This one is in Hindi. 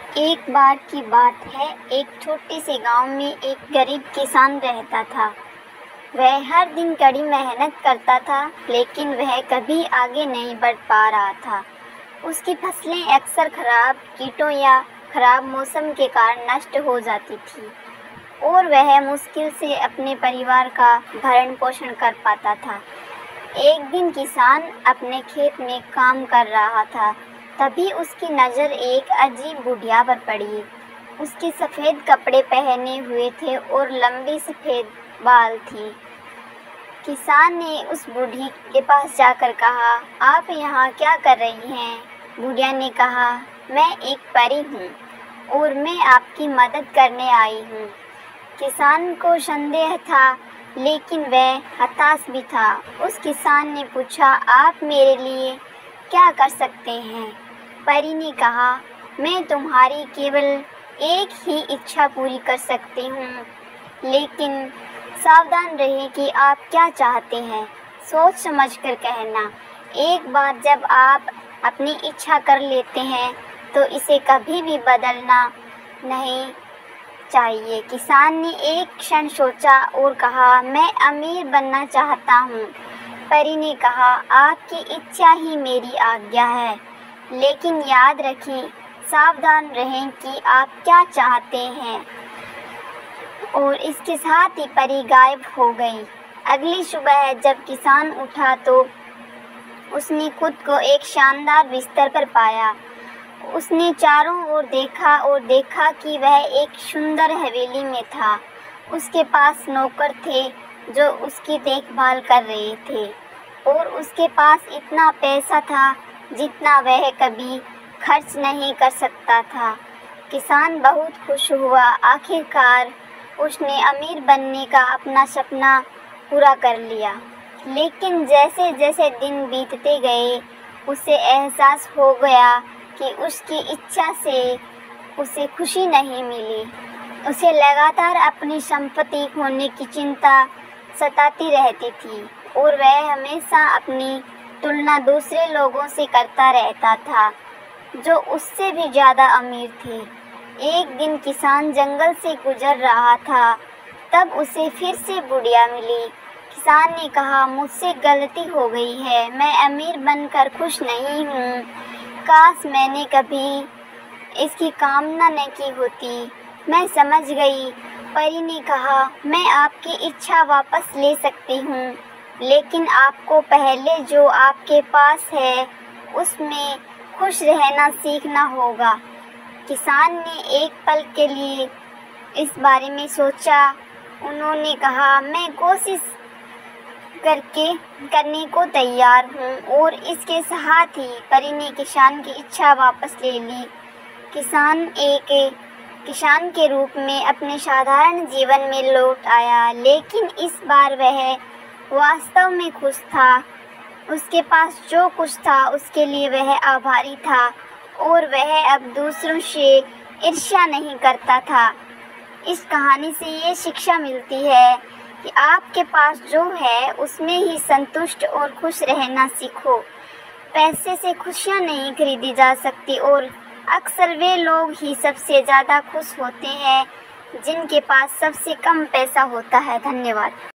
एक बार की बात है, एक छोटे से गांव में एक गरीब किसान रहता था। वह हर दिन कड़ी मेहनत करता था, लेकिन वह कभी आगे नहीं बढ़ पा रहा था। उसकी फसलें अक्सर खराब कीटों या खराब मौसम के कारण नष्ट हो जाती थी और वह मुश्किल से अपने परिवार का भरण पोषण कर पाता था। एक दिन किसान अपने खेत में काम कर रहा था। तभी उसकी नज़र एक अजीब बुढ़िया पर पड़ी। उसके सफ़ेद कपड़े पहने हुए थे और लंबी सफ़ेद बाल थी। किसान ने उस बूढ़ी के पास जाकर कहा, आप यहाँ क्या कर रही हैं? बुढ़िया ने कहा, मैं एक परी हूँ और मैं आपकी मदद करने आई हूँ। किसान को संदेह था, लेकिन वह हताश भी था। उस किसान ने पूछा, आप मेरे लिए क्या कर सकते हैं? परी ने कहा, मैं तुम्हारी केवल एक ही इच्छा पूरी कर सकती हूँ, लेकिन सावधान रहें कि आप क्या चाहते हैं। सोच समझ कर कहना। एक बार जब आप अपनी इच्छा कर लेते हैं तो इसे कभी भी बदलना नहीं चाहिए। किसान ने एक क्षण सोचा और कहा, मैं अमीर बनना चाहता हूँ। परी ने कहा, आपकी इच्छा ही मेरी आज्ञा है, लेकिन याद रखें, सावधान रहें कि आप क्या चाहते हैं। और इसके साथ ही परी गायब हो गई। अगली सुबह जब किसान उठा तो उसने खुद को एक शानदार बिस्तर पर पाया। उसने चारों ओर देखा और देखा कि वह एक सुंदर हवेली में था। उसके पास नौकर थे जो उसकी देखभाल कर रहे थे और उसके पास इतना पैसा था जितना वह कभी खर्च नहीं कर सकता था। किसान बहुत खुश हुआ। आखिरकार उसने अमीर बनने का अपना सपना पूरा कर लिया। लेकिन जैसे जैसे दिन बीतते गए, उसे एहसास हो गया कि उसकी इच्छा से उसे खुशी नहीं मिली। उसे लगातार अपनी संपत्ति खोने की चिंता सताती रहती थी और वह हमेशा अपनी तुलना दूसरे लोगों से करता रहता था जो उससे भी ज़्यादा अमीर थे। एक दिन किसान जंगल से गुजर रहा था, तब उसे फिर से बुढ़िया मिली। किसान ने कहा, मुझसे गलती हो गई है, मैं अमीर बनकर खुश नहीं हूँ। काश मैंने कभी इसकी कामना न की होती। मैं समझ गई। परी ने कहा, मैं आपकी इच्छा वापस ले सकती हूँ, लेकिन आपको पहले जो आपके पास है उसमें खुश रहना सीखना होगा। किसान ने एक पल के लिए इस बारे में सोचा। उन्होंने कहा, मैं कोशिश करने को तैयार हूँ। और इसके साथ ही परी ने किसान की इच्छा वापस ले ली। किसान एक किसान के रूप में अपने साधारण जीवन में लौट आया, लेकिन इस बार वह वास्तव में खुश था। उसके पास जो कुछ था उसके लिए वह आभारी था और वह अब दूसरों से ईर्ष्या नहीं करता था। इस कहानी से ये शिक्षा मिलती है कि आपके पास जो है उसमें ही संतुष्ट और खुश रहना सीखो। पैसे से खुशियाँ नहीं खरीदी जा सकती और अक्सर वे लोग ही सबसे ज़्यादा खुश होते हैं जिनके पास सबसे कम पैसा होता है। धन्यवाद।